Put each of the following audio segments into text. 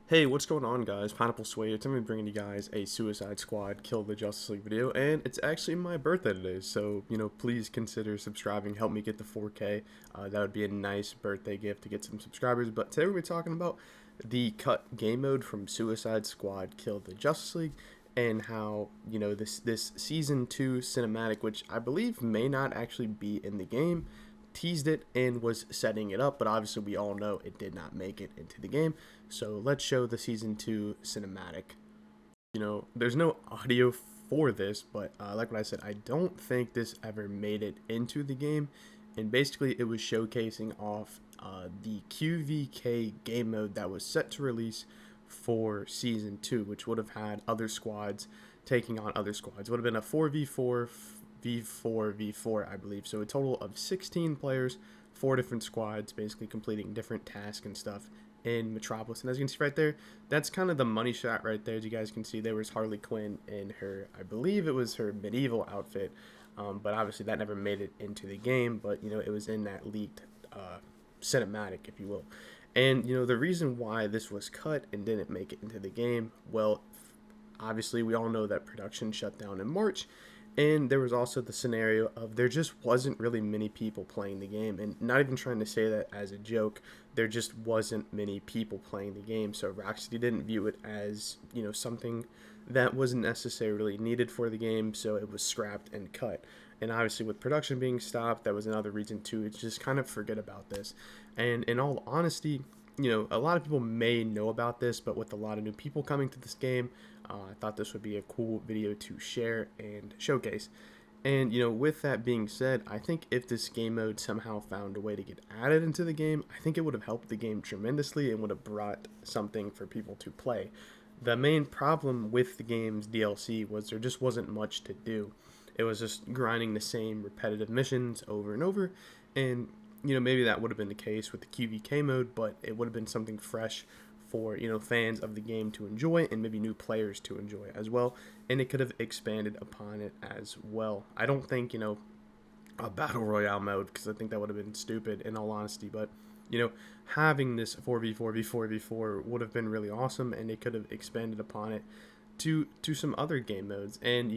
Hey, what's going on, guys? Pineapple Sway. Today I'm going to be bringing you guys a Suicide Squad Kill the Justice League video, and it's actually my birthday today, so, please consider subscribing, help me get to 4K. That would be a nice birthday gift to get some subscribers, but today we're going to be talking about the cut game mode from Suicide Squad Kill the Justice League, and how, this Season 2 cinematic, which I believe may not actually be in the game, teased it and was setting it up, but obviously we all know it did not make it into the game. So let's show the season 2 cinematic. There's no audio for this, but like what I said, I don't think this ever made it into the game. And basically, it was showcasing off the QVK game mode that was set to release for season 2, which would have had other squads taking on other squads. It would have been a 4v4 v4, I believe. So a total of 16 players, 4 different squads, basically completing different tasks and stuff in Metropolis. And as you can see right there, that's kind of the money shot right there. As you guys can see, there was Harley Quinn in her, I believe it was her medieval outfit. But obviously that never made it into the game, but it was in that leaked cinematic, if you will. And the reason why this was cut and didn't make it into the game, well, obviously we all know that production shut down in March, and there was also the scenario of there just wasn't really many people playing the game, and not even trying to say that as a joke, there just wasn't many people playing the game. So Rocksteady didn't view it as something that was necessarily needed for the game, so it was scrapped and cut. And obviously with production being stopped, that was another reason to just kind of forget about this. And in all honesty, a lot of people may know about this, but with a lot of new people coming to this game, I thought this would be a cool video to share and showcase. And, with that being said, I think if this game mode somehow found a way to get added into the game, I think it would have helped the game tremendously and would have brought something for people to play. The main problem with the game's DLC was there just wasn't much to do. It was just grinding the same repetitive missions over and over, and maybe that would have been the case with the QVK mode, but it would have been something fresh for fans of the game to enjoy, and maybe new players to enjoy as well, and it could have expanded upon it as well. I don't think a battle royale mode, because I think that would have been stupid in all honesty, but having this 4v4 would have been really awesome, and they could have expanded upon it to some other game modes. And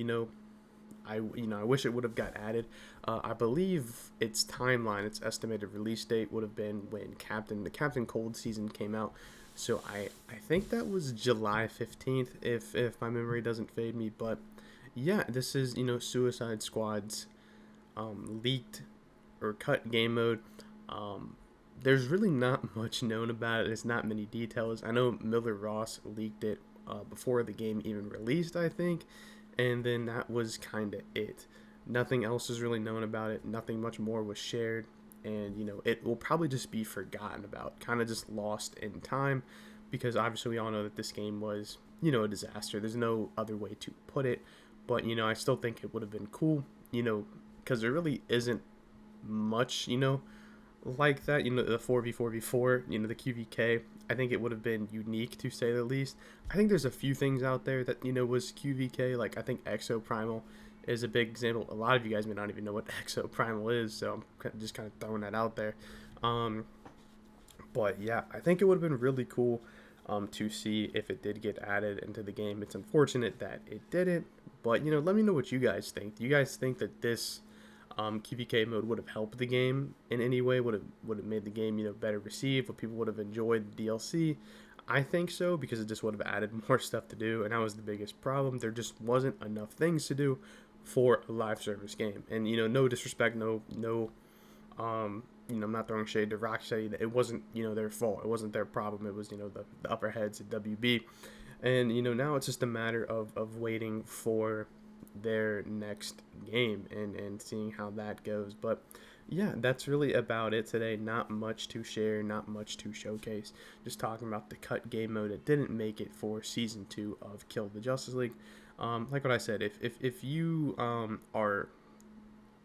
I wish it would have got added. I believe its timeline, its estimated release date would have been when the Captain Cold season came out. So I think that was July 15th, if my memory doesn't fade me. But yeah, this is Suicide Squad's leaked or cut game mode. There's really not much known about it. There's not many details. I know Miller Ross leaked it before the game even released, I think, and then that was kind of it. Nothing else is really known about it. Nothing much more was shared, and it will probably just be forgotten about, kind of just lost in time, because obviously we all know that this game was a disaster. There's no other way to put it, but I still think it would have been cool, because there really isn't much like that. The 4v4v4, the QVK, I think it would have been unique, to say the least. I think there's a few things out there that was QVK, like I think Exoprimal is a big example. A lot of you guys may not even know what Exoprimal is, so I'm just kind of throwing that out there. But yeah, I think it would have been really cool to see if it did get added into the game. It's unfortunate that it didn't, but let me know what you guys think. Do you guys think that this QVK mode would have helped the game in any way? Would have made the game better received? Would people would have enjoyed the DLC? I think so, because it just would have added more stuff to do, and that was the biggest problem. There just wasn't enough things to do for a live service game. And no disrespect, no I'm not throwing shade to Rocksteady. It wasn't their fault. It wasn't their problem. It was the upper heads at WB, and now it's just a matter of waiting for their next game and seeing how that goes. But yeah, that's really about it today. Not much to share, not much to showcase. Just talking about the cut game mode that didn't make it for season 2 of Kill the Justice League. Like what I said, if you are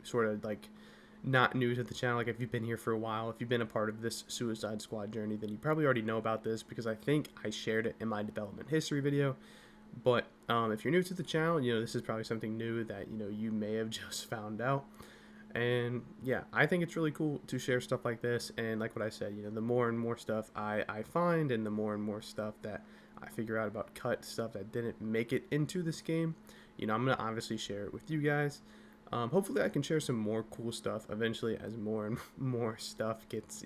sort of like not new to the channel, like if you've been here for a while, if you've been a part of this Suicide Squad journey, then you probably already know about this, because I think I shared it in my development history video. But if you're new to the channel, this is probably something new that you may have just found out. And yeah, I think it's really cool to share stuff like this. And like what I said, the more and more stuff I find, and the more and more stuff that I figure out about cut stuff that didn't make it into this game, I'm going to obviously share it with you guys. Hopefully I can share some more cool stuff eventually as more and more stuff gets,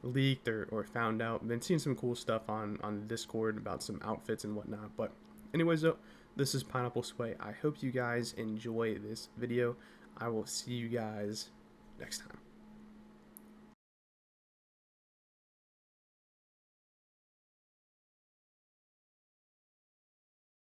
leaked or found out. I've been seeing some cool stuff on Discord about some outfits and whatnot. But anyways, though, this is Pineapple Sway. I hope you guys enjoy this video. I will see you guys next time.